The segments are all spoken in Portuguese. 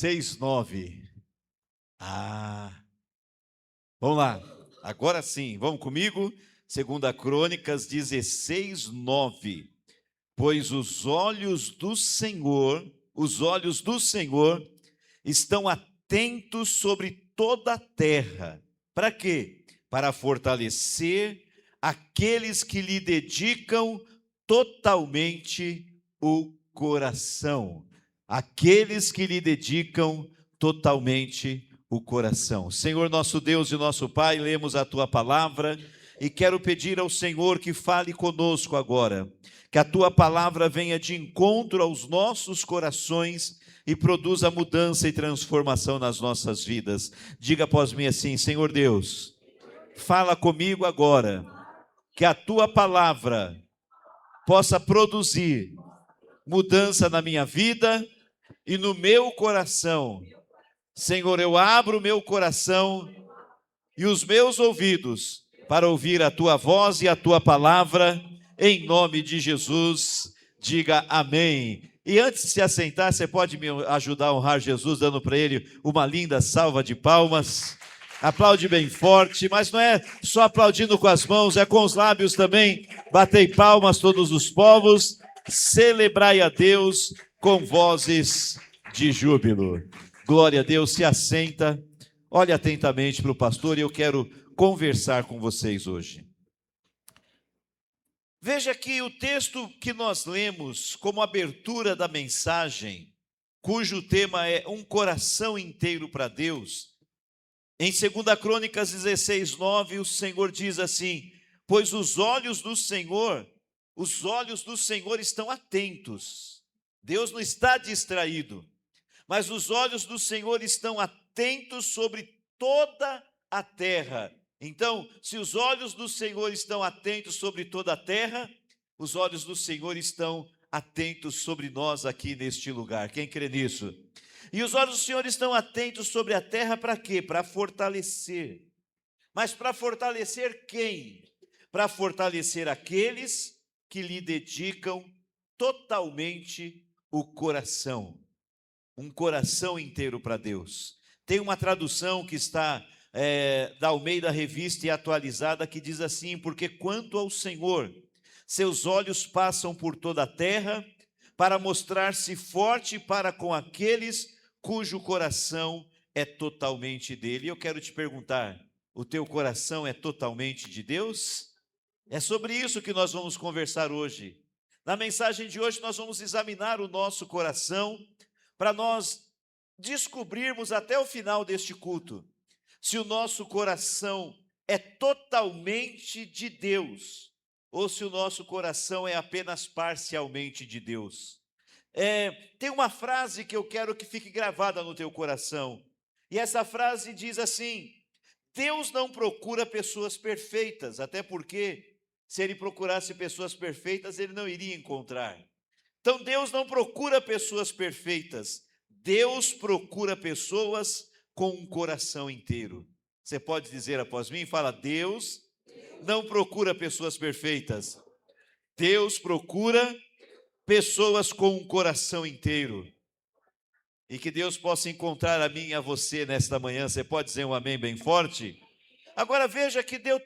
6:9. Vamos lá. Agora sim, vamos comigo. Segunda Crônicas 16:9. Pois os olhos do Senhor estão atentos sobre toda a terra. Para quê? Para fortalecer aqueles que lhe dedicam totalmente o coração. Aqueles que lhe dedicam totalmente o coração. Senhor nosso Deus e nosso Pai, lemos a tua palavra e quero pedir ao Senhor que fale conosco agora, que a tua palavra venha de encontro aos nossos corações e produza mudança e transformação nas nossas vidas. Diga após mim assim: Senhor Deus, fala comigo agora, que a tua palavra possa produzir mudança na minha vida e no meu coração. Senhor, eu abro o meu coração e os meus ouvidos para ouvir a tua voz e a tua palavra, em nome de Jesus. Diga amém. E antes de se assentar, você pode me ajudar a honrar Jesus, dando para ele uma linda salva de palmas. Aplaude bem forte, mas não é só aplaudindo com as mãos, é com os lábios também. Batei palmas todos os povos, celebrai a Deus com vozes de júbilo. Glória a Deus, se assenta, olhe atentamente para o pastor e eu quero conversar com vocês hoje. Veja que o texto que nós lemos como abertura da mensagem, cujo tema é um coração inteiro para Deus, em 2 Crônicas 16:9, o Senhor diz assim: pois os olhos do Senhor estão atentos. Deus não está distraído, mas os olhos do Senhor estão atentos sobre toda a terra. Então, se os olhos do Senhor estão atentos sobre toda a terra, os olhos do Senhor estão atentos sobre nós aqui neste lugar. Quem crê nisso? E os olhos do Senhor estão atentos sobre a terra para quê? Para fortalecer. Mas para fortalecer quem? Para fortalecer aqueles que lhe dedicam totalmente o coração. Um coração inteiro para Deus. Tem uma tradução que está da Almeida Revista e Atualizada que diz assim: porque quanto ao Senhor, seus olhos passam por toda a terra para mostrar-se forte para com aqueles cujo coração é totalmente dele. E eu quero te perguntar: o teu coração é totalmente de Deus? É sobre isso que nós vamos conversar hoje. Na mensagem de hoje nós vamos examinar o nosso coração para nós descobrirmos até o final deste culto se o nosso coração é totalmente de Deus ou se o nosso coração é apenas parcialmente de Deus. Tem uma frase que eu quero que fique gravada no teu coração, e essa frase diz assim: Deus não procura pessoas perfeitas, até porque se ele procurasse pessoas perfeitas, ele não iria encontrar. Então Deus não procura pessoas perfeitas, Deus procura pessoas com um coração inteiro. Você pode dizer após mim? Fala: Deus não procura pessoas perfeitas, Deus procura pessoas com um coração inteiro. E que Deus possa encontrar a mim e a você nesta manhã. Você pode dizer um amém bem forte? Agora veja que 2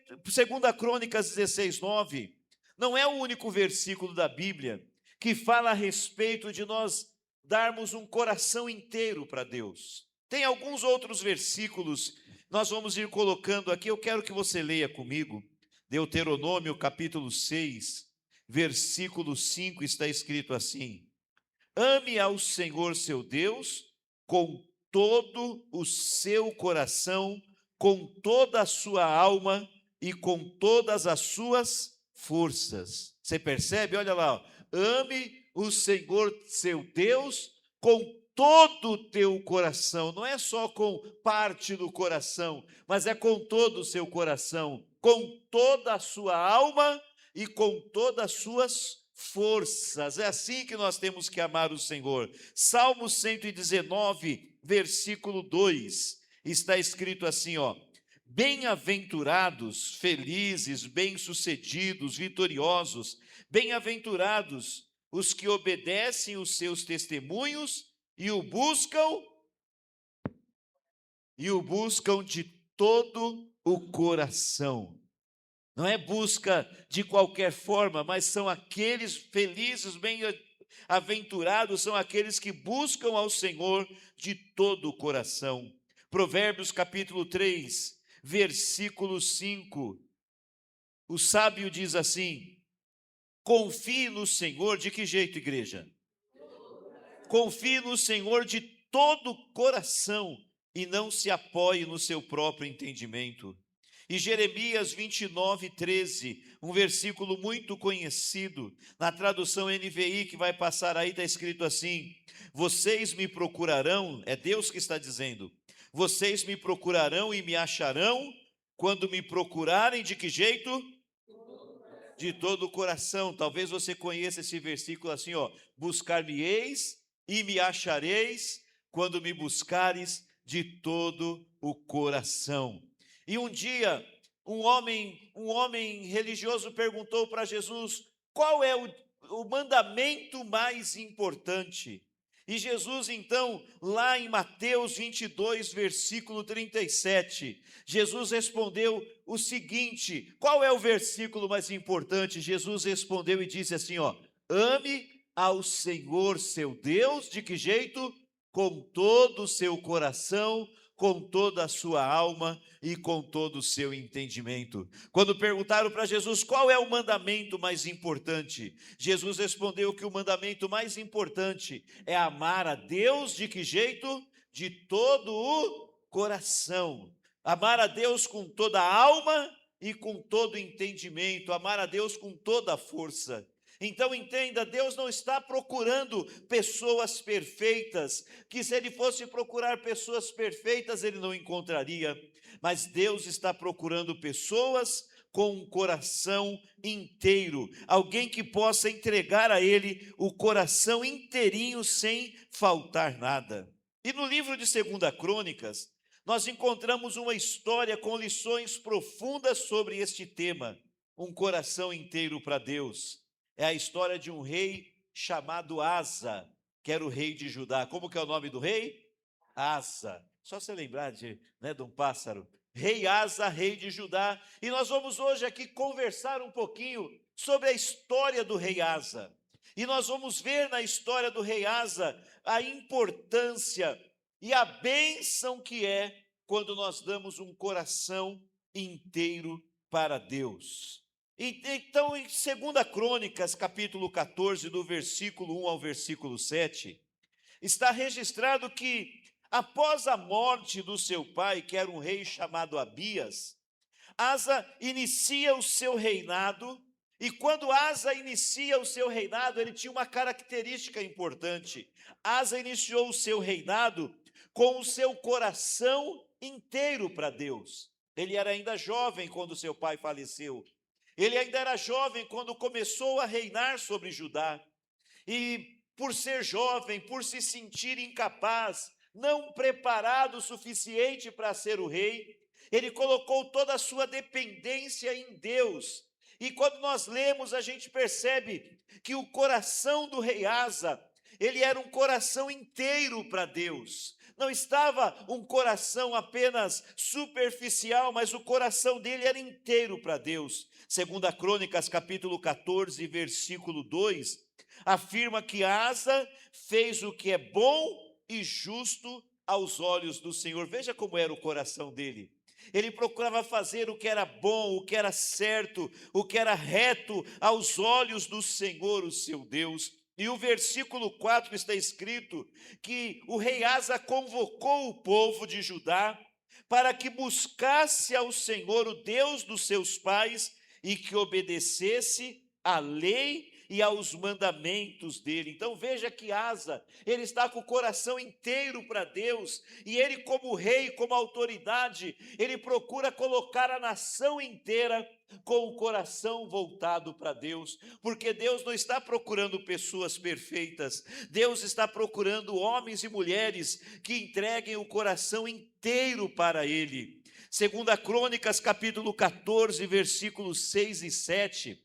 Crônicas 16:9 não é o único versículo da Bíblia que fala a respeito de nós darmos um coração inteiro para Deus. Tem alguns outros versículos, nós vamos ir colocando aqui, eu quero que você leia comigo. Deuteronômio capítulo 6, versículo 5, está escrito assim: ame ao Senhor seu Deus com todo o seu coração, com toda a sua alma e com todas as suas forças. Você percebe? Olha lá, ó. Ame o Senhor seu Deus com todo o teu coração. Não é só com parte do coração, mas é com todo o seu coração, com toda a sua alma e com todas as suas forças. É assim que nós temos que amar o Senhor. Salmo 119, versículo 2, está escrito assim, ó: bem-aventurados, felizes, bem-sucedidos, vitoriosos, bem-aventurados os que obedecem os seus testemunhos e o buscam e o buscam de todo o coração. Não é busca de qualquer forma, mas são aqueles felizes, bem-aventurados, são aqueles que buscam ao Senhor de todo o coração. Provérbios capítulo 3, versículo 5. O sábio diz assim: confie no Senhor. De que jeito, igreja? Confie no Senhor de todo o coração e não se apoie no seu próprio entendimento. E Jeremias 29, 13, um versículo muito conhecido, na tradução NVI que vai passar aí, está escrito assim: vocês me procurarão, é Deus que está dizendo, vocês me procurarão e me acharão, quando me procurarem de que jeito? De todo o coração. Talvez você conheça esse versículo assim, ó: buscar-me-eis e me achareis, quando me buscares de todo o coração. E um dia, um homem religioso perguntou para Jesus: qual é o mandamento mais importante? E Jesus, então, lá em Mateus 22, versículo 37, Jesus respondeu o seguinte: qual é o versículo mais importante? Jesus respondeu e disse assim, ó: ame ao Senhor seu Deus, de que jeito? Com todo o seu coração, com toda a sua alma e com todo o seu entendimento. Quando perguntaram para Jesus qual é o mandamento mais importante, Jesus respondeu que o mandamento mais importante é amar a Deus de que jeito? De todo o coração. Amar a Deus com toda a alma e com todo o entendimento, amar a Deus com toda a força. Então entenda, Deus não está procurando pessoas perfeitas, que se ele fosse procurar pessoas perfeitas, ele não encontraria, mas Deus está procurando pessoas com um coração inteiro, alguém que possa entregar a ele o coração inteirinho, sem faltar nada. E no livro de 2 Crônicas, nós encontramos uma história com lições profundas sobre este tema, um coração inteiro para Deus. É a história de um rei chamado Asa, que era o rei de Judá. Como que é o nome do rei? Asa. Só você lembrar de um pássaro. Rei Asa, rei de Judá. E nós vamos hoje aqui conversar um pouquinho sobre a história do rei Asa. E nós vamos ver na história do rei Asa a importância e a bênção que é quando nós damos um coração inteiro para Deus. Então, em 2 Crônicas, capítulo 14, do versículo 1 ao versículo 7, está registrado que, após a morte do seu pai, que era um rei chamado Abias, Asa inicia o seu reinado, e quando Asa inicia o seu reinado, ele tinha uma característica importante. Asa iniciou o seu reinado com o seu coração inteiro para Deus. Ele era ainda jovem quando seu pai faleceu. Ele ainda era jovem quando começou a reinar sobre Judá. E por ser jovem, por se sentir incapaz, não preparado o suficiente para ser o rei, ele colocou toda a sua dependência em Deus. E quando nós lemos, a gente percebe que o coração do rei Asa, ele era um coração inteiro para Deus. Não estava um coração apenas superficial, mas o coração dele era inteiro para Deus. 2 Crônicas, capítulo 14, versículo 2, afirma que Asa fez o que é bom e justo aos olhos do Senhor. Veja como era o coração dele. Ele procurava fazer o que era bom, o que era certo, o que era reto aos olhos do Senhor, o seu Deus. E o versículo 4 está escrito que o rei Asa convocou o povo de Judá para que buscasse ao Senhor, o Deus dos seus pais, e que obedecesse à lei e aos mandamentos dele. Então veja que Asa, ele está com o coração inteiro para Deus, e ele, como rei, como autoridade, ele procura colocar a nação inteira com o coração voltado para Deus, porque Deus não está procurando pessoas perfeitas, Deus está procurando homens e mulheres que entreguem o coração inteiro para ele. 2 Crônicas, capítulo 14, versículos 6 e 7,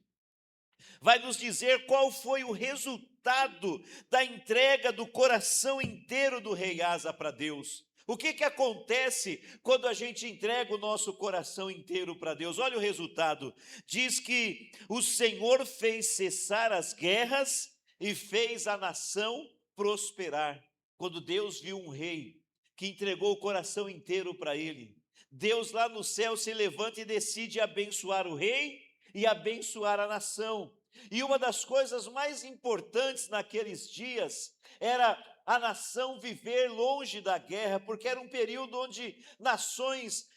vai nos dizer qual foi o resultado da entrega do coração inteiro do rei Asa para Deus. O que que acontece quando a gente entrega o nosso coração inteiro para Deus? Olha o resultado. Diz que o Senhor fez cessar as guerras e fez a nação prosperar. Quando Deus viu um rei que entregou o coração inteiro para ele, Deus lá no céu se levanta e decide abençoar o rei e abençoar a nação. E uma das coisas mais importantes naqueles dias era a nação viver longe da guerra, porque era um período onde nações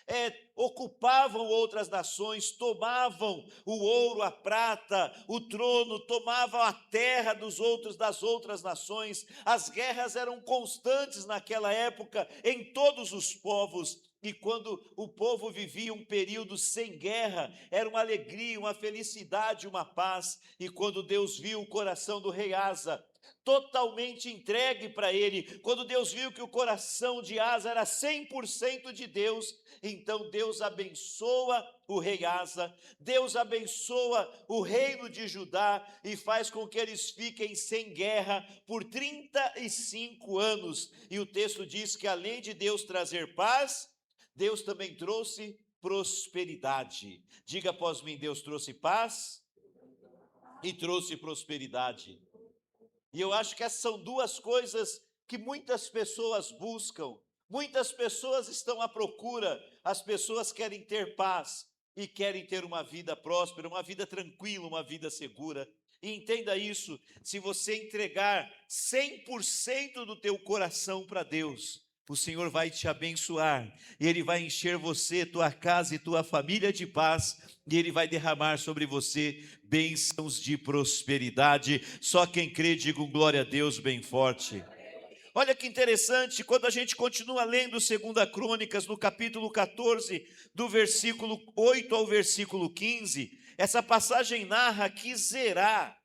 ocupavam outras nações, tomavam o ouro, a prata, o trono, tomavam a terra das outras nações. As guerras eram constantes naquela época em todos os povos. E quando o povo vivia um período sem guerra, era uma alegria, uma felicidade, uma paz. E quando Deus viu o coração do rei Asa totalmente entregue para ele, quando Deus viu que o coração de Asa era 100% de Deus, então Deus abençoa o rei Asa, Deus abençoa o reino de Judá e faz com que eles fiquem sem guerra por 35 anos. E o texto diz que além de Deus trazer paz, Deus também trouxe prosperidade. Diga após mim: Deus trouxe paz e trouxe prosperidade. E eu acho que essas são duas coisas que muitas pessoas buscam. Muitas pessoas estão à procura. As pessoas querem ter paz e querem ter uma vida próspera, uma vida tranquila, uma vida segura. E entenda isso: se você entregar 100% do teu coração para Deus, o Senhor vai te abençoar, e Ele vai encher você, tua casa e tua família de paz, e Ele vai derramar sobre você bênçãos de prosperidade. Só quem crê, diga um glória a Deus bem forte. Olha que interessante, quando a gente continua lendo 2 Crônicas, no capítulo 14, do versículo 8 ao versículo 15, essa passagem narra que Zerá,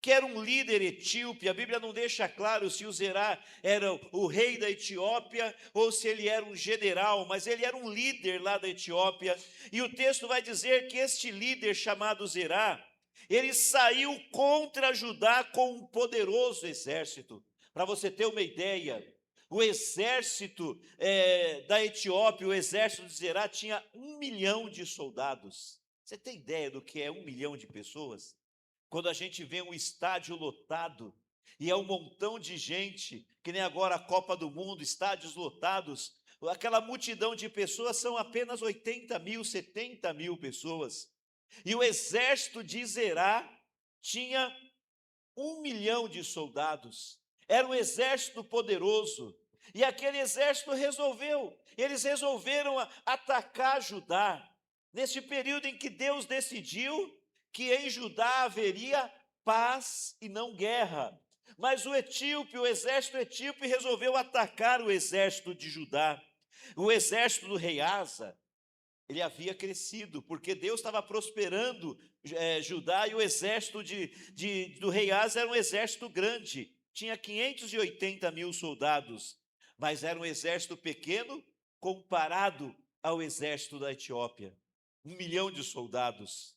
que era um líder etíope, a Bíblia não deixa claro se o Zerá era o rei da Etiópia ou se ele era um general, mas ele era um líder lá da Etiópia. E o texto vai dizer que este líder chamado Zerá, ele saiu contra Judá com um poderoso exército. Para você ter uma ideia, o exército da Etiópia, o exército de Zerá, tinha 1 milhão de soldados. Você tem ideia do que é 1 milhão de pessoas? Quando a gente vê um estádio lotado, e é um montão de gente, que nem agora a Copa do Mundo, estádios lotados, aquela multidão de pessoas são apenas 80 mil, 70 mil pessoas. E o exército de Zerá tinha 1 milhão de soldados. Era um exército poderoso. E aquele exército eles resolveram atacar Judá. Nesse período em que Deus decidiu que em Judá haveria paz e não guerra. Mas o exército etíope resolveu atacar o exército de Judá. O exército do rei Asa, ele havia crescido, porque Deus estava prosperando Judá, e o exército do rei Asa era um exército grande. Tinha 580 mil soldados, mas era um exército pequeno comparado ao exército da Etiópia. 1 milhão de soldados.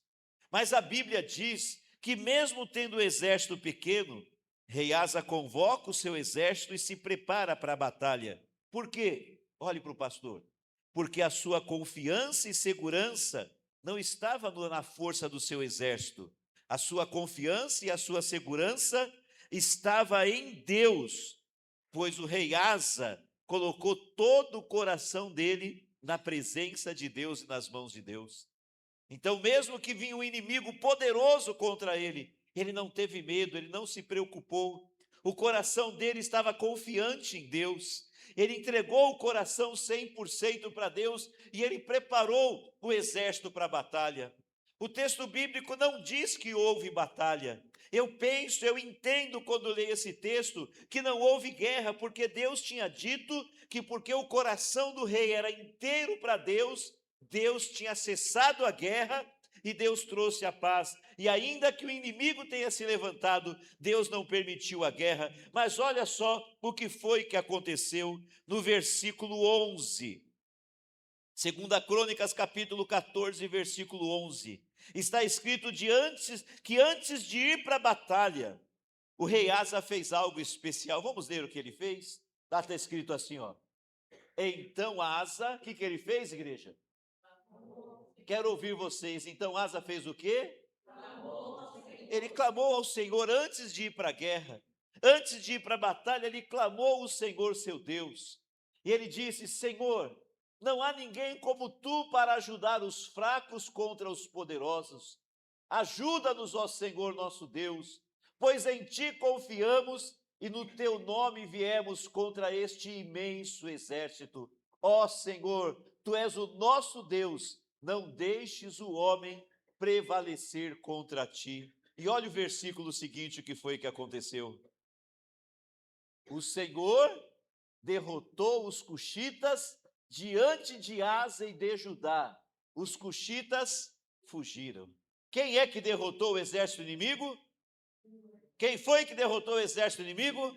Mas a Bíblia diz que mesmo tendo um exército pequeno, rei Asa convoca o seu exército e se prepara para a batalha. Por quê? Olhe para o pastor. Porque a sua confiança e segurança não estava na força do seu exército. A sua confiança e a sua segurança estava em Deus, pois o rei Asa colocou todo o coração dele na presença de Deus e nas mãos de Deus. Então, mesmo que vinha um inimigo poderoso contra ele, ele não teve medo, ele não se preocupou. O coração dele estava confiante em Deus. Ele entregou o coração 100% para Deus e ele preparou o exército para a batalha. O texto bíblico não diz que houve batalha. Eu entendo quando leio esse texto que não houve guerra, porque Deus tinha dito que porque o coração do rei era inteiro para Deus, Deus tinha cessado a guerra e Deus trouxe a paz. E ainda que o inimigo tenha se levantado, Deus não permitiu a guerra. Mas olha só o que foi que aconteceu no versículo 11. 2 Crônicas, capítulo 14, versículo 11. Está escrito que antes de ir para a batalha, o rei Asa fez algo especial. Vamos ler o que ele fez? Lá está escrito assim, ó. Então Asa, o que ele fez, igreja? Quero ouvir vocês. Então Asa fez o quê? Ele clamou ao Senhor antes de ir para a guerra. Antes de ir para a batalha, ele clamou ao Senhor seu Deus. E ele disse: Senhor, não há ninguém como tu para ajudar os fracos contra os poderosos. Ajuda-nos, ó Senhor nosso Deus, pois em ti confiamos e no teu nome viemos contra este imenso exército. Ó Senhor, tu és o nosso Deus, não deixes o homem prevalecer contra ti. E olha o versículo seguinte, o que foi que aconteceu. O Senhor derrotou os cuxitas diante de Asa e de Judá. Os cuxitas fugiram. Quem é que derrotou o exército inimigo? Quem foi que derrotou o exército inimigo?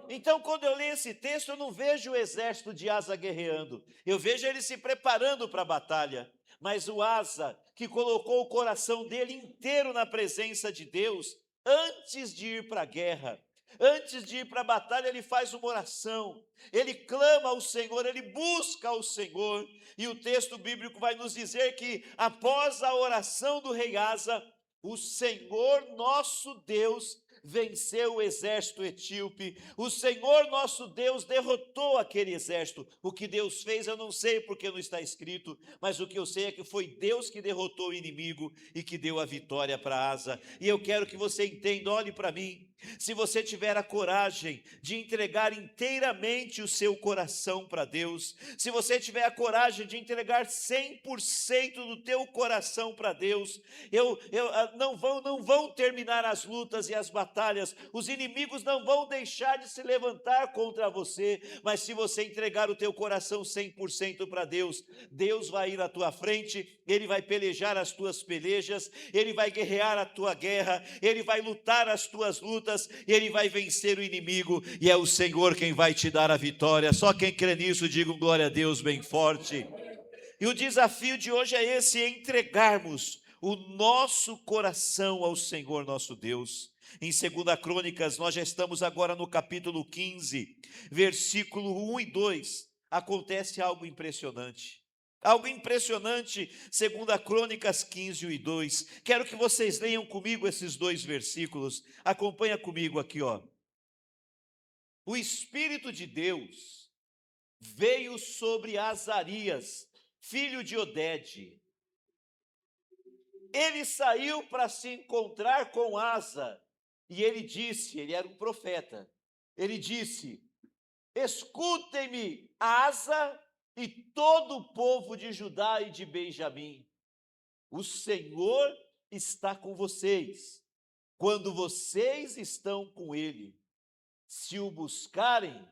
Então, quando eu leio esse texto, eu não vejo o exército de Asa guerreando. Eu vejo ele se preparando para a batalha. Mas o Asa, que colocou o coração dele inteiro na presença de Deus, antes de ir para a guerra, antes de ir para a batalha, ele faz uma oração, ele clama ao Senhor, ele busca ao Senhor, e o texto bíblico vai nos dizer que após a oração do rei Asa, o Senhor nosso Deus venceu o exército etíope. O Senhor nosso Deus derrotou aquele exército. O que Deus fez eu não sei porque não está escrito, mas o que eu sei é que foi Deus que derrotou o inimigo e que deu a vitória para Asa. E eu quero que você entenda, olhe para mim. Se você tiver a coragem de entregar inteiramente o seu coração para Deus, se você tiver a coragem de entregar 100% do teu coração para Deus, não vão terminar as lutas e as batalhas, os inimigos não vão deixar de se levantar contra você, mas se você entregar o teu coração 100% para Deus, Deus vai ir à tua frente, Ele vai pelejar as tuas pelejas, Ele vai guerrear a tua guerra, Ele vai lutar as tuas lutas, Ele vai vencer o inimigo, e é o Senhor quem vai te dar a vitória. Só quem crê nisso, diga um glória a Deus bem forte. E o desafio de hoje é esse: entregarmos o nosso coração ao Senhor nosso Deus. Em 2 Crônicas, nós já estamos agora no capítulo 15, versículo 1 e 2, acontece algo impressionante. Algo impressionante, 2 Crônicas 15, 1 e 2. Quero que vocês leiam comigo esses dois versículos. Acompanha comigo aqui, ó. O Espírito de Deus veio sobre Azarias, filho de Odede. Ele saiu para se encontrar com Asa, e ele disse, ele era um profeta, ele disse: escutem-me, Asa e todo o povo de Judá e de Benjamim, o Senhor está com vocês, quando vocês estão com Ele. Se o buscarem,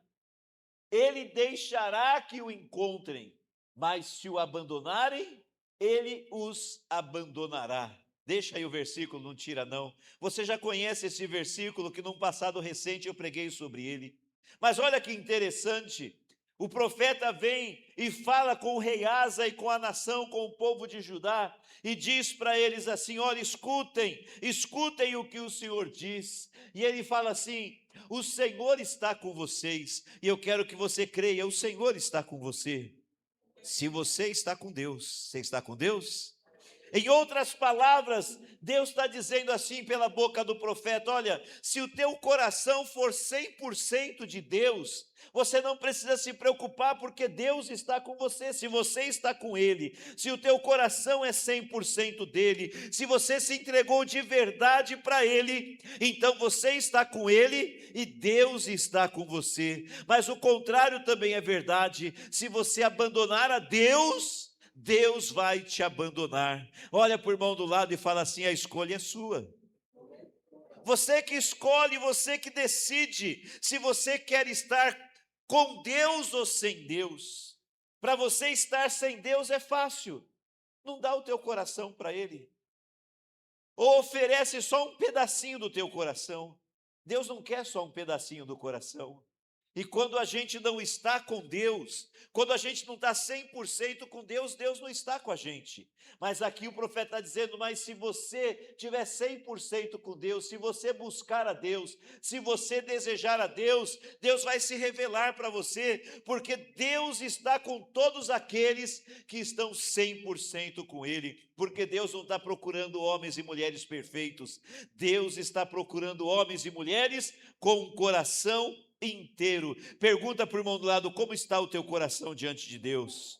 Ele deixará que o encontrem, mas se o abandonarem, Ele os abandonará. Deixa aí o versículo, não tira não. Você já conhece esse versículo, que num passado recente eu preguei sobre ele. Mas olha que interessante. O profeta vem e fala com o rei Asa e com a nação, com o povo de Judá, e diz para eles assim: olha, escutem o que o Senhor diz. E ele fala assim: o Senhor está com vocês, e eu quero que você creia, o Senhor está com você. Se você está com Deus, você está com Deus? Em outras palavras, Deus está dizendo assim pela boca do profeta: olha, se o teu coração for 100% de Deus, você não precisa se preocupar, porque Deus está com você. Se você está com Ele, se o teu coração é 100% dele, se você se entregou de verdade para Ele, então você está com Ele e Deus está com você. Mas o contrário também é verdade: se você abandonar a Deus, Deus vai te abandonar. Olha para o irmão do lado e fala assim: a escolha é sua. Você que escolhe, você que decide se você quer estar com Deus ou sem Deus. Para você estar sem Deus é fácil. Não dá o teu coração para Ele. Ou oferece só um pedacinho do teu coração. Deus não quer só um pedacinho do coração. E quando a gente não está com Deus, quando a gente não está 100% com Deus, Deus não está com a gente. Mas aqui o profeta está dizendo, mas se você tiver 100% com Deus, se você buscar a Deus, se você desejar a Deus, Deus vai se revelar para você, porque Deus está com todos aqueles que estão 100% com Ele, porque Deus não está procurando homens e mulheres perfeitos, Deus está procurando homens e mulheres com um coração inteiro. Pergunta para o irmão do lado, como está o teu coração diante de Deus?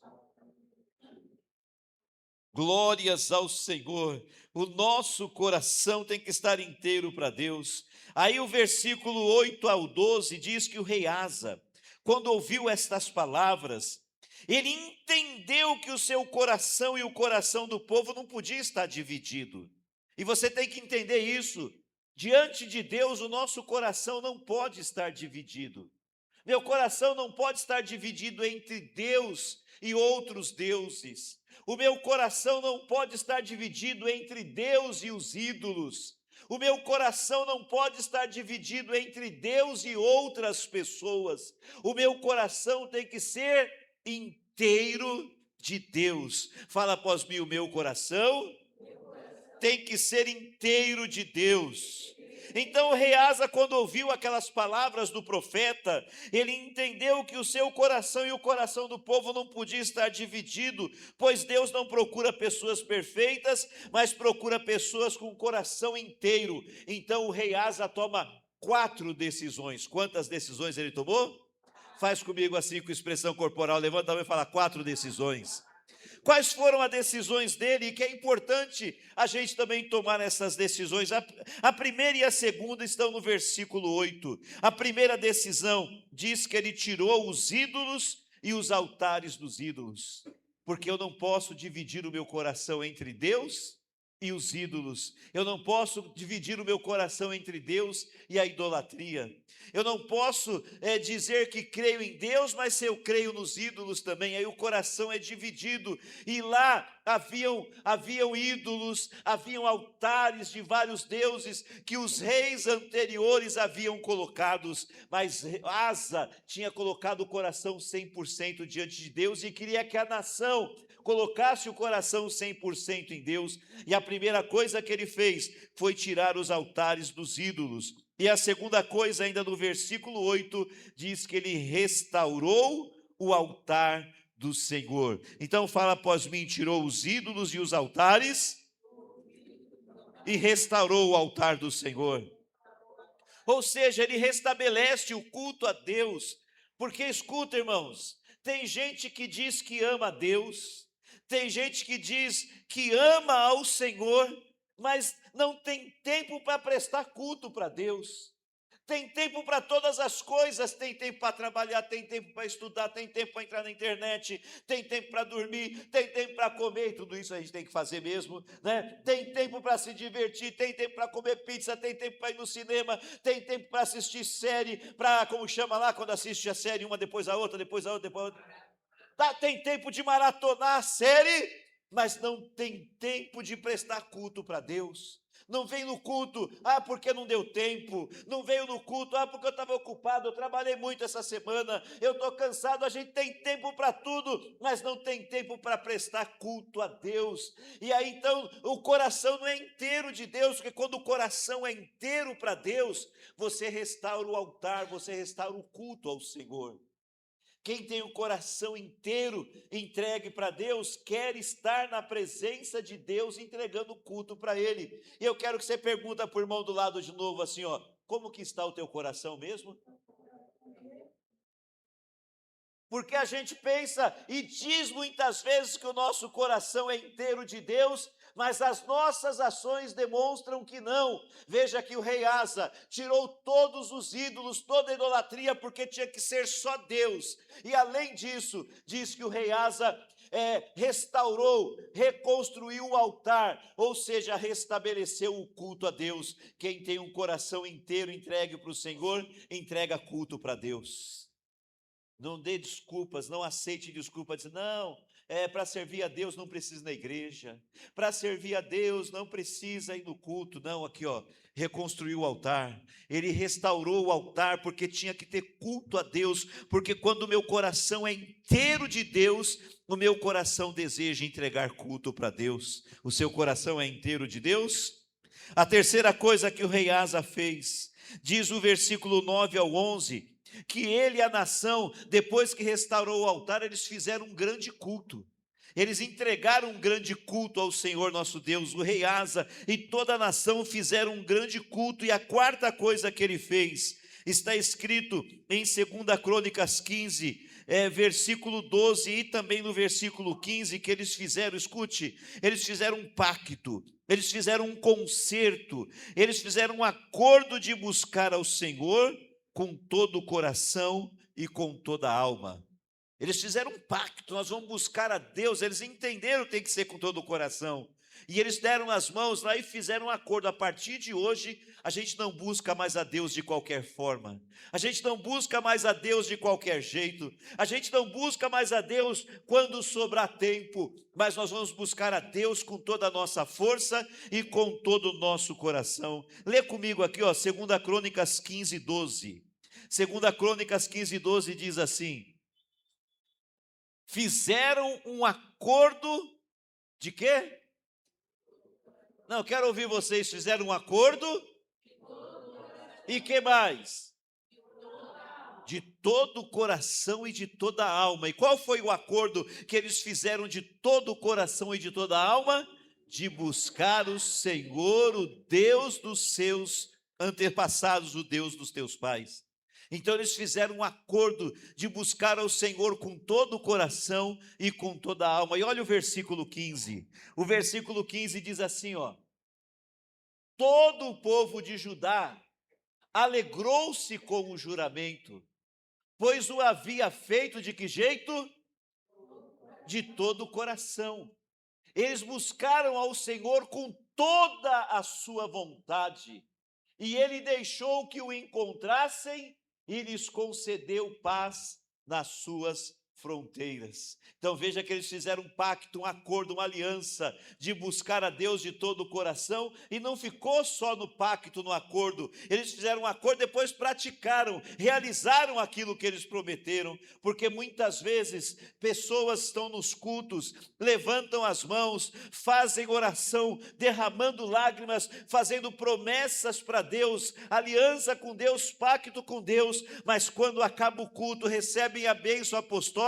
Glórias ao Senhor. O nosso coração tem que estar inteiro para Deus. Aí o versículo 8 ao 12 diz que o rei Asa, quando ouviu estas palavras, ele entendeu que o seu coração e o coração do povo não podia estar dividido. E você tem que entender isso. Diante de Deus, o nosso coração não pode estar dividido. Meu coração não pode estar dividido entre Deus e outros deuses. O meu coração não pode estar dividido entre Deus e os ídolos. O meu coração não pode estar dividido entre Deus e outras pessoas. O meu coração tem que ser inteiro de Deus. Fala após mim, o meu coração tem que ser inteiro de Deus. Então o rei Asa, quando ouviu aquelas palavras do profeta, ele entendeu que o seu coração e o coração do povo não podia estar dividido, pois Deus não procura pessoas perfeitas, mas procura pessoas com o coração inteiro. Então o rei Asa toma 4 decisões. Quantas decisões ele tomou? Faz comigo assim com expressão corporal, levanta a mão e fala 4 decisões. Quais foram as decisões dele e que é importante a gente também tomar essas decisões. A primeira e a segunda estão no versículo 8. A primeira decisão diz que ele tirou os ídolos e os altares dos ídolos, porque eu não posso dividir o meu coração entre Deus e os ídolos. Eu não posso dividir o meu coração entre Deus e a idolatria. Eu não posso dizer que creio em Deus, mas se eu creio nos ídolos também, aí o coração é dividido. E lá haviam ídolos, haviam altares de vários deuses que os reis anteriores haviam colocados, mas Asa tinha colocado o coração 100% diante de Deus e queria que a nação colocasse o coração 100% em Deus. E a primeira coisa que ele fez foi tirar os altares dos ídolos. E a segunda coisa, ainda no versículo 8, diz que ele restaurou o altar do Senhor. Então fala após mim, tirou os ídolos e os altares e restaurou o altar do Senhor. Ou seja, ele restabelece o culto a Deus. Porque escuta, irmãos, tem gente que diz que ama a Deus, tem gente que diz que ama ao Senhor, mas não tem tempo para prestar culto para Deus. Tem tempo para todas as coisas, tem tempo para trabalhar, tem tempo para estudar, tem tempo para entrar na internet, tem tempo para dormir, tem tempo para comer, e tudo isso a gente tem que fazer mesmo, né? Tem tempo para se divertir, tem tempo para comer pizza, tem tempo para ir no cinema, tem tempo para assistir série, para, como chama lá, quando assiste a série, uma depois a outra, depois a outra, depois a outra. Tem tempo de maratonar a série, mas não tem tempo de prestar culto para Deus. Não vem no culto, porque não deu tempo. Não veio no culto, porque eu estava ocupado, eu trabalhei muito essa semana, eu estou cansado. A gente tem tempo para tudo, mas não tem tempo para prestar culto a Deus. E aí então o coração não é inteiro de Deus, porque quando o coração é inteiro para Deus, você restaura o altar, você restaura o culto ao Senhor. Quem tem o coração inteiro entregue para Deus, quer estar na presença de Deus, entregando culto para Ele. E eu quero que você pergunte para o irmão do lado de novo assim, como que está o teu coração mesmo? Porque a gente pensa e diz muitas vezes que o nosso coração é inteiro de Deus, mas as nossas ações demonstram que não. Veja que o rei Asa tirou todos os ídolos, toda a idolatria, porque tinha que ser só Deus. E além disso, diz que o rei Asa restaurou, reconstruiu o altar, ou seja, restabeleceu o culto a Deus. Quem tem um coração inteiro entregue para o Senhor, entrega culto para Deus. Não dê desculpas, não aceite desculpas, diz, não, para servir a Deus não precisa ir na igreja, para servir a Deus não precisa ir no culto, não, aqui ó, reconstruiu o altar, ele restaurou o altar, porque tinha que ter culto a Deus, porque quando o meu coração é inteiro de Deus, o meu coração deseja entregar culto para Deus. O seu coração é inteiro de Deus? A terceira coisa que o rei Asa fez, diz o versículo 9 ao 11, que ele e a nação, depois que restaurou o altar, eles fizeram um grande culto. Eles entregaram um grande culto ao Senhor nosso Deus. O rei Asa e toda a nação fizeram um grande culto. E a quarta coisa que ele fez, está escrito em 2 Crônicas 15, versículo 12 e também no versículo 15, que eles fizeram, escute, eles fizeram um pacto, eles fizeram um concerto, eles fizeram um acordo de buscar ao Senhor com todo o coração e com toda a alma. Eles fizeram um pacto, nós vamos buscar a Deus, eles entenderam que tem que ser com todo o coração. E eles deram as mãos lá e fizeram um acordo. A partir de hoje, a gente não busca mais a Deus de qualquer forma. A gente não busca mais a Deus de qualquer jeito. A gente não busca mais a Deus quando sobrar tempo. Mas nós vamos buscar a Deus com toda a nossa força e com todo o nosso coração. Lê comigo aqui, ó, 2 Crônicas 15, 12. 2 Crônicas 15, 12 diz assim: fizeram um acordo de quê? Não, quero ouvir vocês. Fizeram um acordo e que mais? De todo o coração e de toda a alma. E qual foi o acordo que eles fizeram de todo o coração e de toda a alma? De buscar o Senhor, o Deus dos seus antepassados, o Deus dos teus pais. Então eles fizeram um acordo de buscar ao Senhor com todo o coração e com toda a alma. E olha o versículo 15. O versículo 15 diz assim, ó: todo o povo de Judá alegrou-se com o juramento, pois o havia feito de que jeito? De todo o coração. Eles buscaram ao Senhor com toda a sua vontade, e ele deixou que o encontrassem e lhes concedeu paz nas suas fronteiras. Então veja que eles fizeram um pacto, um acordo, uma aliança de buscar a Deus de todo o coração, e não ficou só no pacto, no acordo. Eles fizeram um acordo, depois praticaram, realizaram aquilo que eles prometeram, porque muitas vezes pessoas estão nos cultos, levantam as mãos, fazem oração, derramando lágrimas, fazendo promessas para Deus, aliança com Deus, pacto com Deus, mas quando acaba o culto, recebem a bênção apostólica,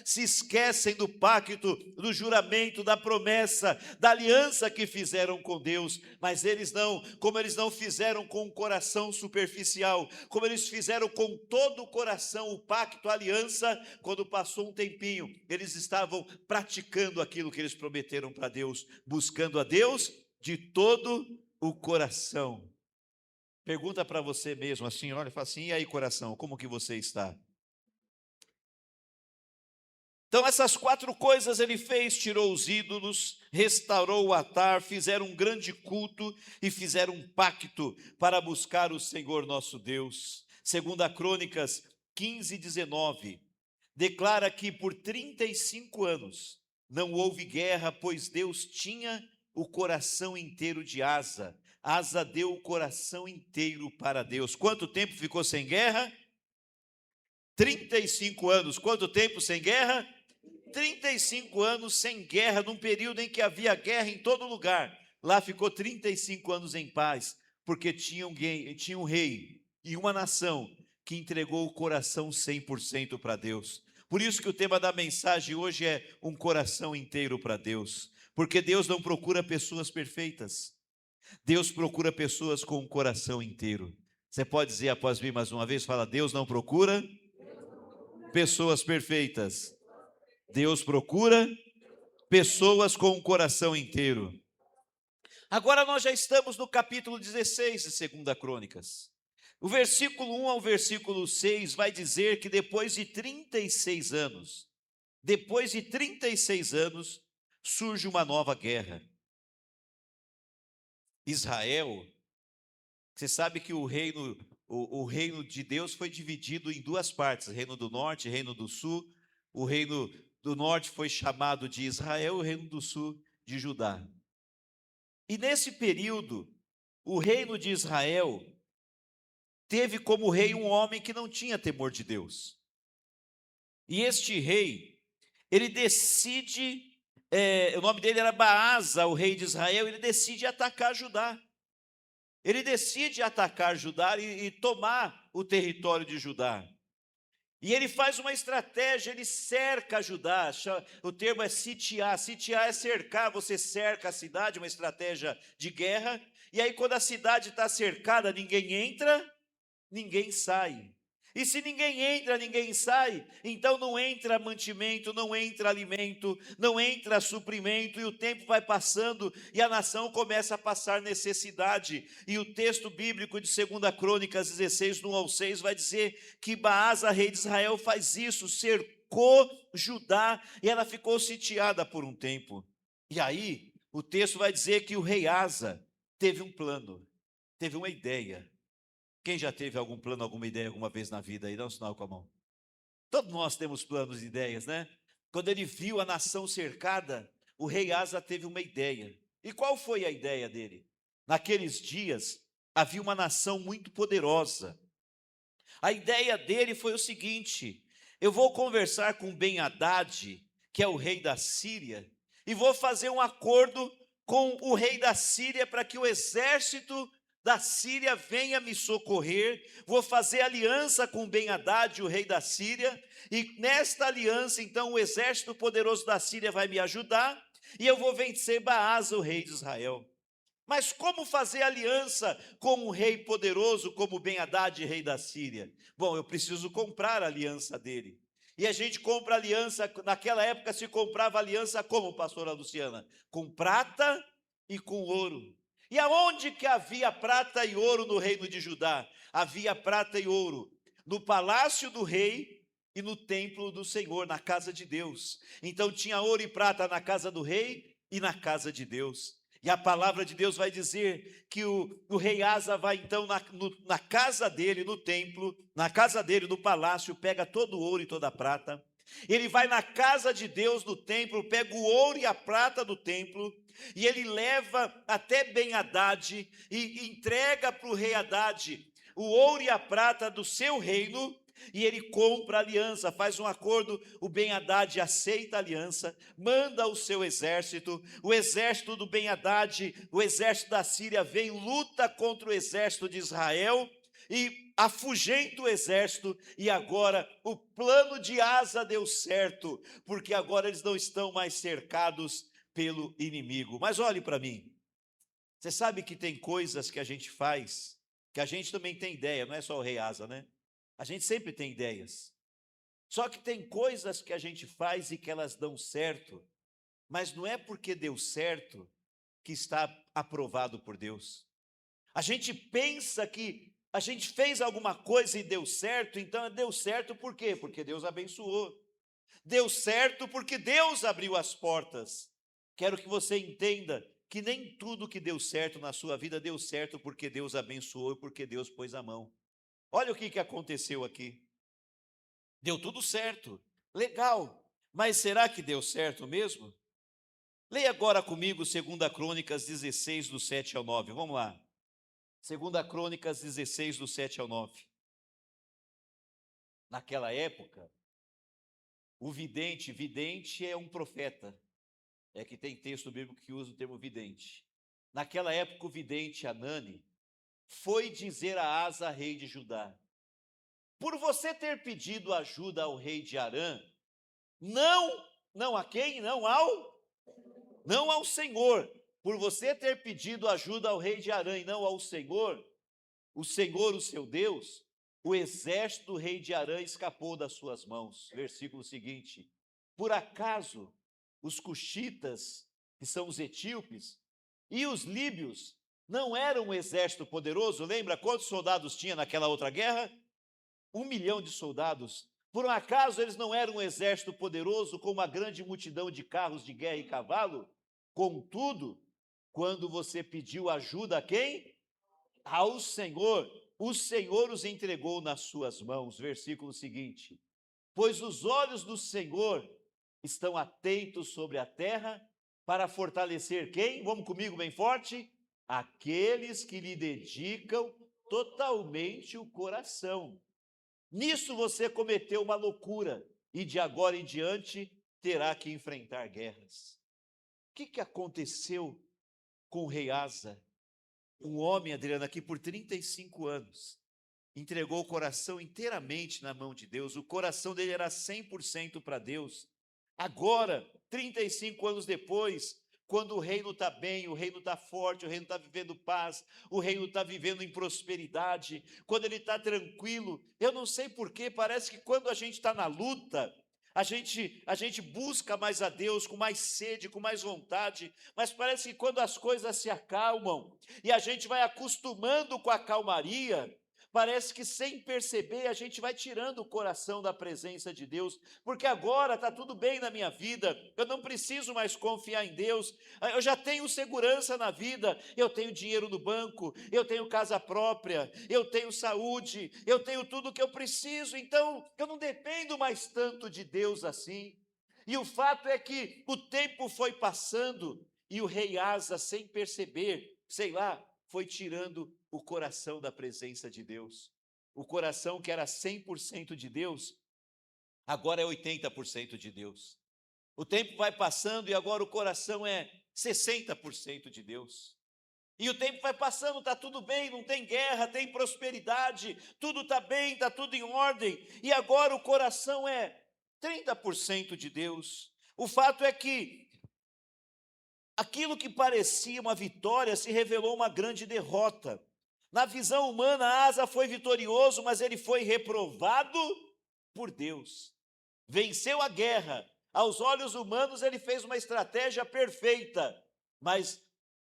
se esquecem do pacto, do juramento, da promessa, da aliança que fizeram com Deus. Mas eles não, como eles não fizeram com um coração superficial, como eles fizeram com todo o coração o pacto, a aliança, quando passou um tempinho, eles estavam praticando aquilo que eles prometeram para Deus, buscando a Deus de todo o coração. Pergunta para você mesmo assim, olha, fala assim: e aí, coração, como que você está? Então essas quatro coisas ele fez: tirou os ídolos, restaurou o altar, fizeram um grande culto e fizeram um pacto para buscar o Senhor nosso Deus. 2 Crônicas 15, 19, declara que por 35 anos não houve guerra, pois Deus tinha o coração inteiro de Asa. Asa deu o coração inteiro para Deus. Quanto tempo ficou sem guerra? 35 anos. Quanto tempo sem guerra? 35 anos sem guerra, num período em que havia guerra em todo lugar. Lá ficou 35 anos em paz, porque tinha um rei e uma nação que entregou o coração 100% para Deus. Por isso que o tema da mensagem hoje é um coração inteiro para Deus, porque Deus não procura pessoas perfeitas, Deus procura pessoas com um coração inteiro. Você pode dizer após mim mais uma vez? Fala: Deus não procura pessoas perfeitas, Deus procura pessoas com um coração inteiro. Agora nós já estamos no capítulo 16 de 2 Crônicas. O versículo 1 ao versículo 6 vai dizer que depois de 36 anos, surge uma nova guerra. Israel, você sabe que o reino, o reino de Deus foi dividido em duas partes, reino do norte e reino do sul. O reino do norte foi chamado de Israel, o reino do sul de Judá. E nesse período, o reino de Israel teve como rei um homem que não tinha temor de Deus. E este rei, ele decide, o nome dele era Baasa, o rei de Israel, ele decide atacar Judá. Ele decide atacar Judá e tomar o território de Judá. E ele faz uma estratégia, ele cerca Judá. O termo é sitiar. Sitiar é cercar, você cerca a cidade, uma estratégia de guerra. E aí, quando a cidade está cercada, ninguém entra, ninguém sai. E se ninguém entra, ninguém sai, então não entra mantimento, não entra alimento, não entra suprimento, e o tempo vai passando e a nação começa a passar necessidade. E o texto bíblico de 2 Crônicas 16, do 1 ao 6, vai dizer que Baasa, rei de Israel, faz isso, cercou Judá e ela ficou sitiada por um tempo. E aí, o texto vai dizer que o rei Asa teve um plano, teve uma ideia. Quem já teve algum plano, alguma ideia alguma vez na vida aí? Dá um sinal com a mão. Todos nós temos planos e ideias, né? Quando ele viu a nação cercada, o rei Asa teve uma ideia. E qual foi a ideia dele? Naqueles dias, havia uma nação muito poderosa. A ideia dele foi o seguinte: eu vou conversar com Ben-Hadad, que é o rei da Síria, e vou fazer um acordo com o rei da Síria para que o exército da Síria venha me socorrer. Vou fazer aliança com Ben-Hadad, o rei da Síria, e nesta aliança, então, o exército poderoso da Síria vai me ajudar, e eu vou vencer Baasa, o rei de Israel. Mas como fazer aliança com um rei poderoso como Ben-Hadad, rei da Síria? Bom, eu preciso comprar a aliança dele. E a gente compra aliança, naquela época se comprava aliança como, pastora Luciana? Com prata e com ouro. E aonde que havia prata e ouro no reino de Judá? Havia prata e ouro no palácio do rei e no templo do Senhor, na casa de Deus. Então tinha ouro e prata na casa do rei e na casa de Deus. E a palavra de Deus vai dizer que o rei Asa vai então na casa dele, no templo, na casa dele, no palácio, pega todo o ouro e toda a prata. Ele vai na casa de Deus, no templo, pega o ouro e a prata do templo, e ele leva até Ben-Hadad e entrega para o rei Hadad o ouro e a prata do seu reino, e ele compra a aliança, faz um acordo. O Ben-Hadad aceita a aliança, manda o seu exército, o exército do Ben-Hadad, o exército da Síria vem, luta contra o exército de Israel, e afugenta o exército, e agora o plano de Asa deu certo, porque agora eles não estão mais cercados pelo inimigo. Mas olhe para mim, você sabe que tem coisas que a gente faz, que a gente também tem ideia, não é só o rei Asa, né? A gente sempre tem ideias. Só que tem coisas que a gente faz e que elas dão certo, mas não é porque deu certo que está aprovado por Deus. A gente pensa que a gente fez alguma coisa e deu certo, então deu certo por quê? Porque Deus abençoou. Deu certo porque Deus abriu as portas. Quero que você entenda que nem tudo que deu certo na sua vida deu certo porque Deus abençoou e porque Deus pôs a mão. Olha o que aconteceu aqui. Deu tudo certo, legal, mas será que deu certo mesmo? Leia agora comigo 2 Crônicas 16, do 7 ao 9, vamos lá. 2 Crônicas 16, do 7 ao 9. Naquela época, o vidente é um profeta, é que tem texto bíblico que usa o termo vidente. Naquela época, o vidente Anani foi dizer a Asa, rei de Judá: por você ter pedido ajuda ao rei de Arã, não a quem? Não ao Senhor. Por você ter pedido ajuda ao rei de Arã e não ao Senhor, o seu Deus, o exército do rei de Arã escapou das suas mãos. Versículo seguinte: por acaso os cuxitas, que são os etíopes, e os líbios não eram um exército poderoso? Lembra quantos soldados tinha naquela outra guerra? 1 milhão de soldados. Por um acaso eles não eram um exército poderoso com uma grande multidão de carros de guerra e cavalo? Contudo, quando você pediu ajuda a quem? Ao Senhor, o Senhor os entregou nas suas mãos. Versículo seguinte: pois os olhos do Senhor estão atentos sobre a terra para fortalecer quem? Vamos comigo bem forte? Aqueles que lhe dedicam totalmente o coração. Nisso você cometeu uma loucura e de agora em diante terá que enfrentar guerras. O que aconteceu com o rei Asa? Um homem, Adriana, que por 35 anos entregou o coração inteiramente na mão de Deus. O coração dele era 100% para Deus. Agora, 35 anos depois, quando o reino está bem, o reino está forte, o reino está vivendo paz, o reino está vivendo em prosperidade, quando ele está tranquilo, eu não sei porquê, parece que quando a gente está na luta, a gente busca mais a Deus com mais sede, com mais vontade, mas parece que quando as coisas se acalmam e a gente vai acostumando com a calmaria, parece que sem perceber a gente vai tirando o coração da presença de Deus, porque agora está tudo bem na minha vida, eu não preciso mais confiar em Deus, eu já tenho segurança na vida, eu tenho dinheiro no banco, eu tenho casa própria, eu tenho saúde, eu tenho tudo o que eu preciso, então eu não dependo mais tanto de Deus assim. E o fato é que o tempo foi passando e o rei Asa, sem perceber, sei lá, foi tirando o coração da presença de Deus. O coração que era 100% de Deus, agora é 80% de Deus. O tempo vai passando e agora o coração é 60% de Deus. E o tempo vai passando, está tudo bem, não tem guerra, tem prosperidade, tudo está bem, está tudo em ordem. E agora o coração é 30% de Deus. O fato é que aquilo que parecia uma vitória se revelou uma grande derrota. Na visão humana, Asa foi vitorioso, mas ele foi reprovado por Deus. Venceu a guerra. Aos olhos humanos, ele fez uma estratégia perfeita, mas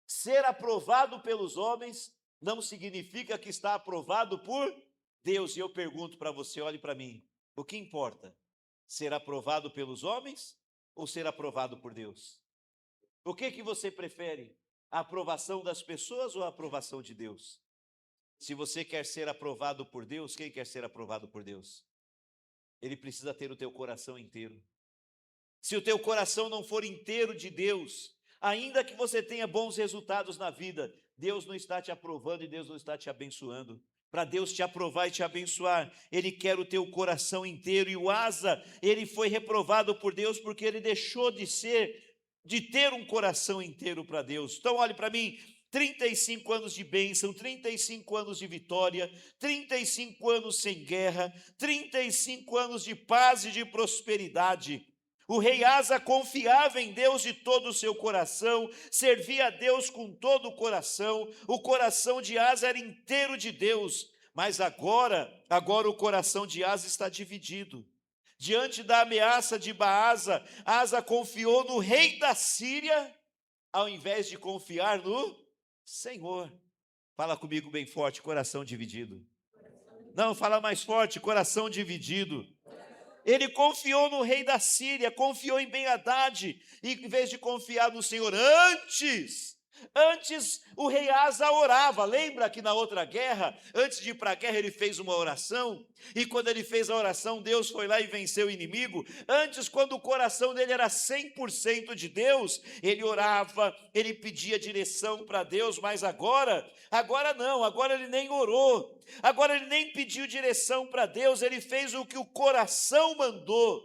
ser aprovado pelos homens não significa que está aprovado por Deus. E eu pergunto para você, olhe para mim, o que importa? Ser aprovado pelos homens ou ser aprovado por Deus? O que você prefere? A aprovação das pessoas ou a aprovação de Deus? Se você quer ser aprovado por Deus, quem quer ser aprovado por Deus? Ele precisa ter o teu coração inteiro. Se o teu coração não for inteiro de Deus, ainda que você tenha bons resultados na vida, Deus não está te aprovando e Deus não está te abençoando. Para Deus te aprovar e te abençoar, Ele quer o teu coração inteiro. E o Asa, ele foi reprovado por Deus porque ele deixou de ter um coração inteiro para Deus. Então olhe para mim, 35 anos de bênção, 35 anos de vitória, 35 anos sem guerra, 35 anos de paz e de prosperidade. O rei Asa confiava em Deus de todo o seu coração, servia a Deus com todo o coração de Asa era inteiro de Deus, mas agora o coração de Asa está dividido. Diante da ameaça de Baasa, Asa confiou no rei da Síria, ao invés de confiar no Senhor. Fala comigo bem forte, coração dividido. Não, fala mais forte, coração dividido. Ele confiou no rei da Síria, confiou em Ben-Hadad, e em vez de confiar no Senhor, antes o rei Asa orava. Lembra que na outra guerra, antes de ir para a guerra, ele fez uma oração? E quando ele fez a oração, Deus foi lá e venceu o inimigo. Antes, quando o coração dele era 100% de Deus, ele orava, ele pedia direção para Deus, mas agora não, agora ele nem orou, agora ele nem pediu direção para Deus, ele fez o que o coração mandou.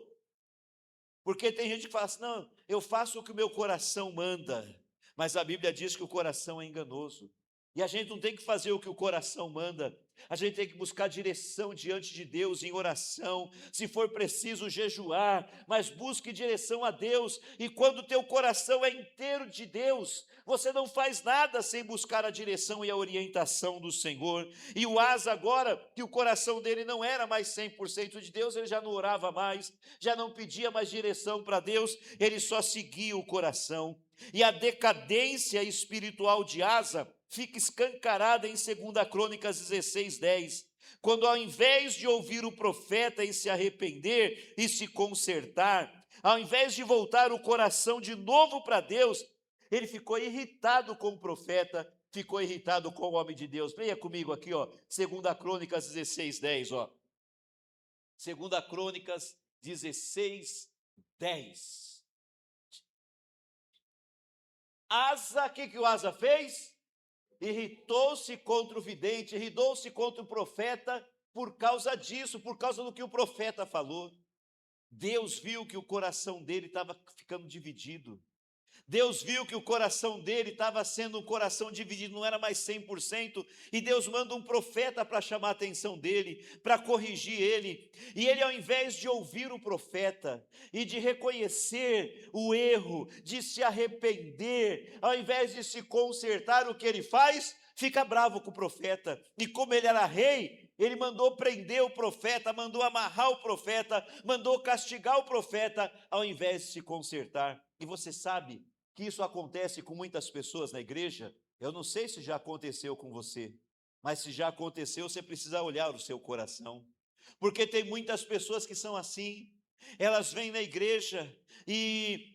Porque tem gente que fala assim, não, eu faço o que o meu coração manda. Mas a Bíblia diz que o coração é enganoso. E a gente não tem que fazer o que o coração manda. A gente tem que buscar direção diante de Deus em oração. Se for preciso jejuar, mas busque direção a Deus. E quando o teu coração é inteiro de Deus, você não faz nada sem buscar a direção e a orientação do Senhor. E o Asa agora, que o coração dele não era mais 100% de Deus, ele já não orava mais, já não pedia mais direção para Deus, ele só seguia o coração. E a decadência espiritual de Asa fica escancarada em 2 Crônicas 16:10, quando ao invés de ouvir o profeta e se arrepender e se consertar, ao invés de voltar o coração de novo para Deus, ele ficou irritado com o profeta, ficou irritado com o homem de Deus. Leia comigo aqui, ó, 2 Crônicas 16, 10, ó. 2 Crônicas 16, 10. Asa, o que o Asa fez? Irritou-se contra o vidente, irritou-se contra o profeta por causa disso, por causa do que o profeta falou. Deus viu que o coração dele estava ficando dividido. Deus viu que o coração dele estava sendo um coração dividido, não era mais 100%, e Deus manda um profeta para chamar a atenção dele, para corrigir ele, e ele, ao invés de ouvir o profeta, e de reconhecer o erro, de se arrepender, ao invés de se consertar, o que ele faz? Fica bravo com o profeta, e como ele era rei, ele mandou prender o profeta, mandou amarrar o profeta, mandou castigar o profeta, ao invés de se consertar. E você sabe que isso acontece com muitas pessoas na igreja? Eu não sei se já aconteceu com você, mas se já aconteceu, você precisa olhar o seu coração, porque tem muitas pessoas que são assim. Elas vêm na igreja e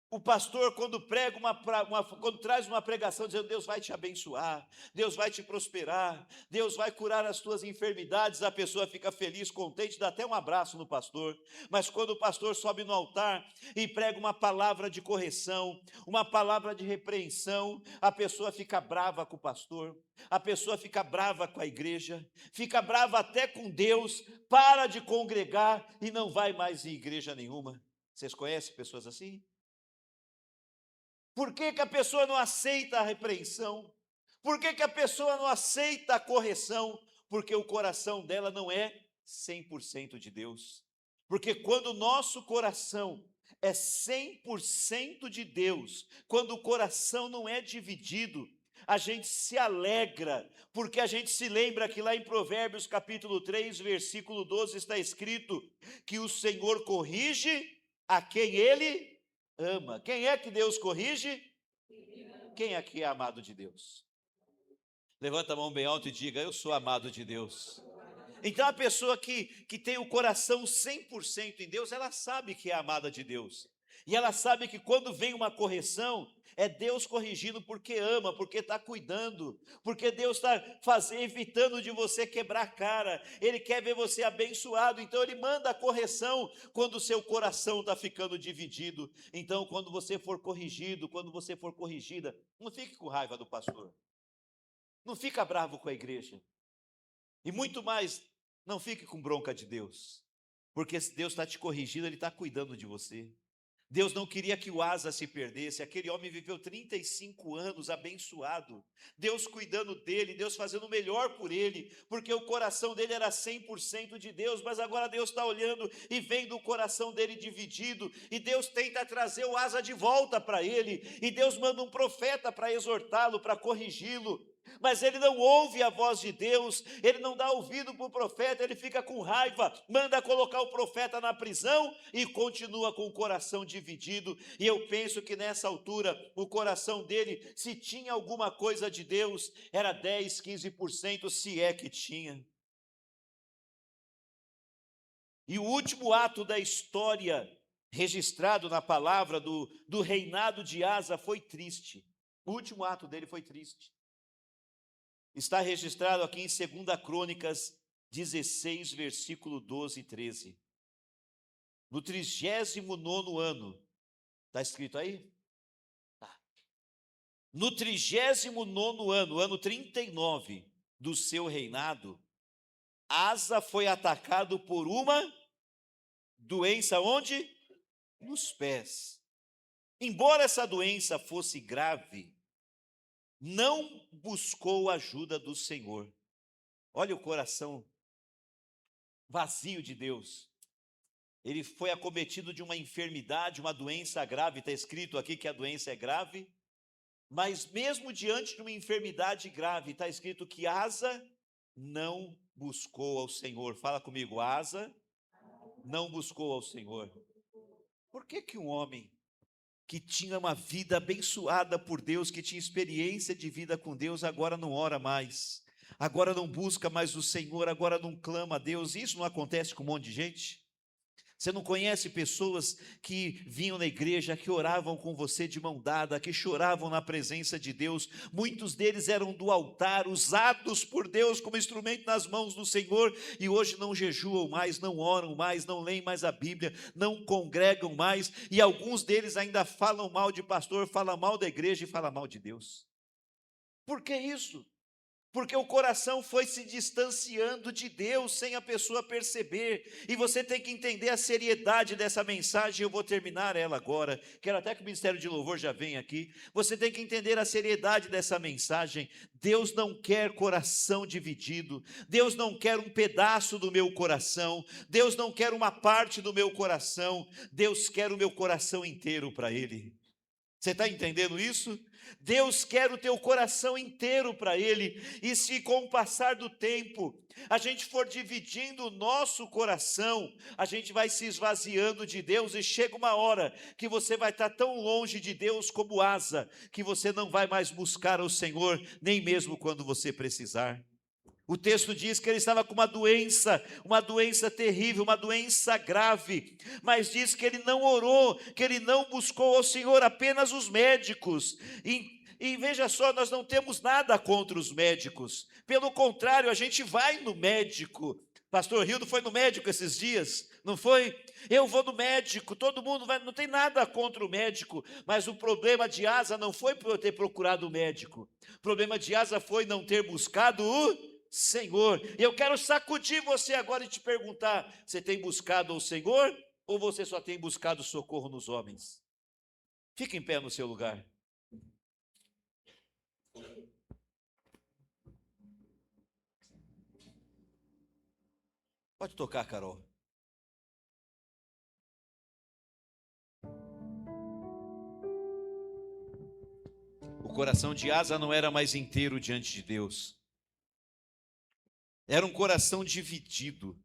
o pastor, quando prega quando traz uma pregação dizendo Deus vai te abençoar, Deus vai te prosperar, Deus vai curar as tuas enfermidades, a pessoa fica feliz, contente, dá até um abraço no pastor. Mas quando o pastor sobe no altar e prega uma palavra de correção, uma palavra de repreensão, a pessoa fica brava com o pastor, a pessoa fica brava com a igreja, fica brava até com Deus, para de congregar e não vai mais em igreja nenhuma. Vocês conhecem pessoas assim? Por que a pessoa não aceita a repreensão? Por que a pessoa não aceita a correção? Porque o coração dela não é 100% de Deus. Porque quando o nosso coração é 100% de Deus, quando o coração não é dividido, a gente se alegra, porque a gente se lembra que lá em Provérbios capítulo 3, versículo 12, está escrito que o Senhor corrige a quem Ele ama. Quem é que Deus corrige? Quem aqui é amado de Deus? Levanta a mão bem alto e diga, eu sou amado de Deus. Então a pessoa que tem o coração 100% em Deus, ela sabe que é amada de Deus. E ela sabe que quando vem uma correção, é Deus corrigindo porque ama, porque está cuidando, porque Deus está evitando de você quebrar a cara, Ele quer ver você abençoado, então Ele manda a correção quando o seu coração está ficando dividido. Então quando você for corrigido, quando você for corrigida, não fique com raiva do pastor, não fica bravo com a igreja, e muito mais, não fique com bronca de Deus, porque se Deus está te corrigindo, Ele está cuidando de você. Deus não queria que o Asa se perdesse. Aquele homem viveu 35 anos abençoado, Deus cuidando dele, Deus fazendo o melhor por ele, porque o coração dele era 100% de Deus, mas agora Deus está olhando e vendo o coração dele dividido, e Deus tenta trazer o Asa de volta para ele, e Deus manda um profeta para exortá-lo, para corrigi-lo, mas ele não ouve a voz de Deus, ele não dá ouvido para o profeta, ele fica com raiva, manda colocar o profeta na prisão e continua com o coração dividido. E eu penso que nessa altura o coração dele, se tinha alguma coisa de Deus, era 10, 15%, se é que tinha. E o último ato da história registrado na palavra do reinado de Asa foi triste. O último ato dele foi triste. Está registrado aqui em 2 Crônicas 16, versículo 12 e 13. No 39º ano, está escrito aí? Tá. No 39º ano, ano 39 do seu reinado, Asa foi atacado por uma doença onde? Nos pés. Embora essa doença fosse grave, não buscou a ajuda do Senhor. Olha o coração vazio de Deus. Ele foi acometido de uma enfermidade, uma doença grave. Está escrito aqui que a doença é grave, mas mesmo diante de uma enfermidade grave, está escrito que Asa não buscou ao Senhor. Fala comigo, Asa não buscou ao Senhor. Por que um homem que tinha uma vida abençoada por Deus, que tinha experiência de vida com Deus, agora não ora mais, agora não busca mais o Senhor, agora não clama a Deus? Isso não acontece com um monte de gente? Você não conhece pessoas que vinham na igreja, que oravam com você de mão dada, que choravam na presença de Deus? Muitos deles eram do altar, usados por Deus como instrumento nas mãos do Senhor, e hoje não jejuam mais, não oram mais, não leem mais a Bíblia, não congregam mais, e alguns deles ainda falam mal de pastor, falam mal da igreja e falam mal de Deus. Por que isso? Porque o coração foi se distanciando de Deus sem a pessoa perceber, e você tem que entender a seriedade dessa mensagem. Eu vou terminar ela agora, quero até que o Ministério de Louvor já venha aqui. Você tem que entender a seriedade dessa mensagem. Deus não quer coração dividido, Deus não quer um pedaço do meu coração, Deus não quer uma parte do meu coração, Deus quer o meu coração inteiro para Ele. Você está entendendo isso? Deus quer o teu coração inteiro para Ele, e se com o passar do tempo, a gente for dividindo o nosso coração, a gente vai se esvaziando de Deus, e chega uma hora que você vai estar tão longe de Deus como Asa, que você não vai mais buscar o Senhor, nem mesmo quando você precisar. O texto diz que ele estava com uma doença terrível, uma doença grave, mas diz que ele não orou, que ele não buscou ao Senhor, apenas os médicos. E veja só, nós não temos nada contra os médicos, pelo contrário, a gente vai no médico. Pastor Rildo foi no médico esses dias, não foi? Eu vou no médico, todo mundo vai, não tem nada contra o médico, mas o problema de Asa não foi por eu ter procurado o médico, o problema de Asa foi não ter buscado o Senhor. E eu quero sacudir você agora e te perguntar: você tem buscado o Senhor, ou você só tem buscado socorro nos homens? Fique em pé no seu lugar. Pode tocar, Carol. O coração de Asa não era mais inteiro diante de Deus. Era um coração dividido.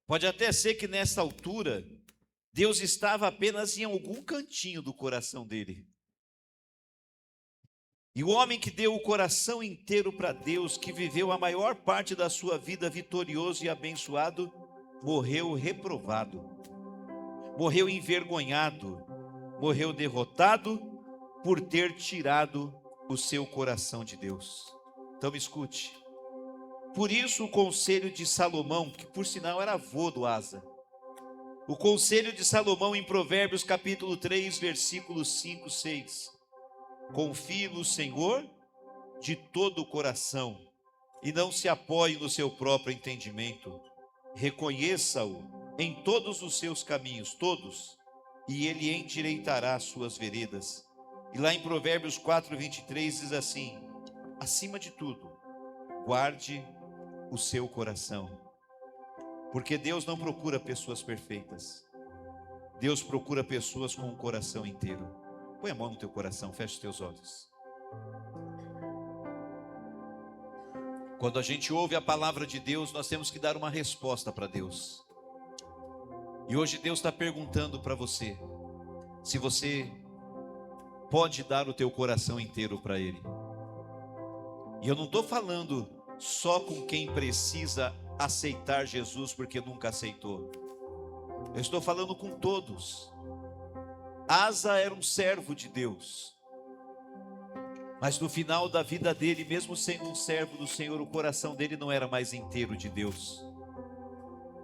Pode até ser que nessa altura, Deus estava apenas em algum cantinho do coração dele. E o homem que deu o coração inteiro para Deus, que viveu a maior parte da sua vida vitorioso e abençoado, morreu reprovado, morreu envergonhado, morreu derrotado por ter tirado o seu coração de Deus. Então me escute. Por isso o conselho de Salomão, que por sinal era avô do Asa, o conselho de Salomão em Provérbios capítulo 3, versículos 5, 6. Confie no Senhor de todo o coração, e não se apoie no seu próprio entendimento. Reconheça-o em todos os seus caminhos, todos, e ele endireitará as suas veredas. E lá em Provérbios 4, 23 diz assim: acima de tudo, guarde o seu coração, porque Deus não procura pessoas perfeitas, Deus procura pessoas com o coração inteiro. Põe a mão no teu coração, fecha os teus olhos. Quando a gente ouve a palavra de Deus, nós temos que dar uma resposta para Deus. E hoje Deus está perguntando para você, se você pode dar o teu coração inteiro para Ele. E eu não estou falando só com quem precisa aceitar Jesus porque nunca aceitou. Eu estou falando com todos. Asa era um servo de Deus, mas no final da vida dele, mesmo sendo um servo do Senhor, o coração dele não era mais inteiro de Deus.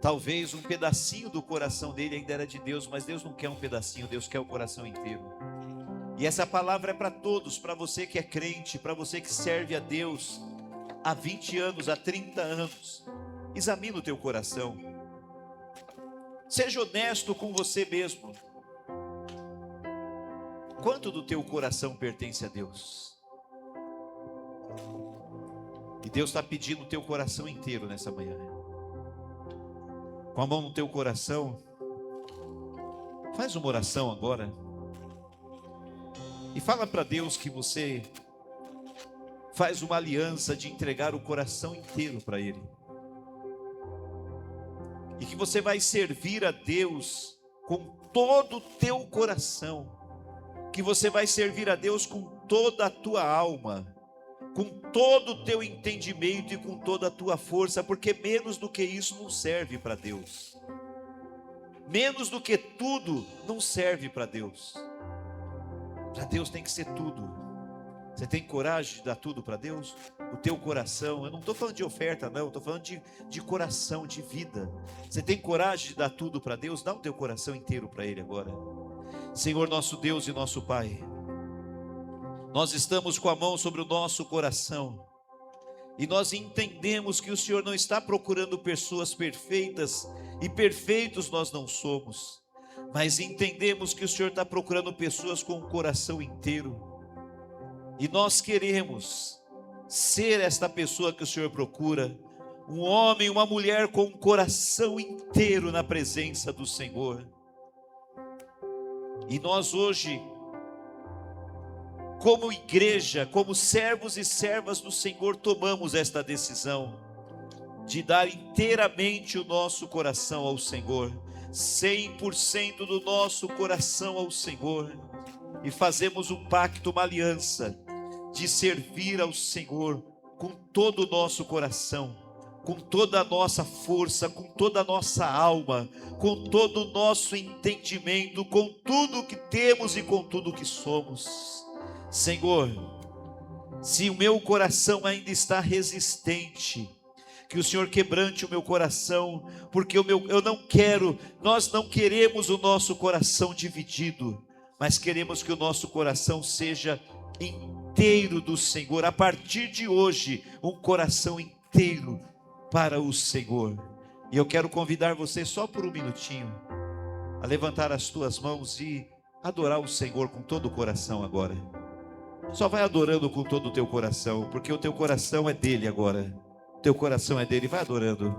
Talvez um pedacinho do coração dele ainda era de Deus, mas Deus não quer um pedacinho, Deus quer o coração inteiro. E essa palavra é para todos, para você que é crente, para você que serve a Deus há 20 anos, há 30 anos. Examina o teu coração. Seja honesto com você mesmo. Quanto do teu coração pertence a Deus? E Deus está pedindo o teu coração inteiro nessa manhã. Com a mão no teu coração, faz uma oração agora. E fala para Deus que você faz uma aliança de entregar o coração inteiro para Ele. E que você vai servir a Deus com todo o teu coração. Que você vai servir a Deus com toda a tua alma, com todo o teu entendimento e com toda a tua força, porque menos do que isso não serve para Deus. Menos do que tudo não serve para Deus. Para Deus tem que ser tudo. Você tem coragem de dar tudo para Deus? O teu coração, eu não estou falando de oferta não, estou falando de coração, de vida. Você tem coragem de dar tudo para Deus? Dá o teu coração inteiro para Ele agora. Senhor nosso Deus e nosso Pai, nós estamos com a mão sobre o nosso coração, e nós entendemos que o Senhor não está procurando pessoas perfeitas, e perfeitos nós não somos, mas entendemos que o Senhor está procurando pessoas com o coração inteiro, e nós queremos ser esta pessoa que o Senhor procura, um homem, uma mulher com um coração inteiro na presença do Senhor. E nós hoje, como igreja, como servos e servas do Senhor, tomamos esta decisão de dar inteiramente o nosso coração ao Senhor, 100% do nosso coração ao Senhor, e fazemos um pacto, uma aliança, de servir ao Senhor com todo o nosso coração, com toda a nossa força, com toda a nossa alma, com todo o nosso entendimento, com tudo que temos e com tudo que somos. Senhor, se o meu coração ainda está resistente, que o Senhor quebrante o meu coração, porque nós não queremos o nosso coração dividido, mas queremos que o nosso coração seja inteiro do Senhor. A partir de hoje, um coração inteiro para o Senhor. E eu quero convidar você só por um minutinho a levantar as tuas mãos e adorar o Senhor com todo o coração agora. Só vai adorando com todo o teu coração, porque o teu coração é dele agora. O teu coração é dele, vai adorando.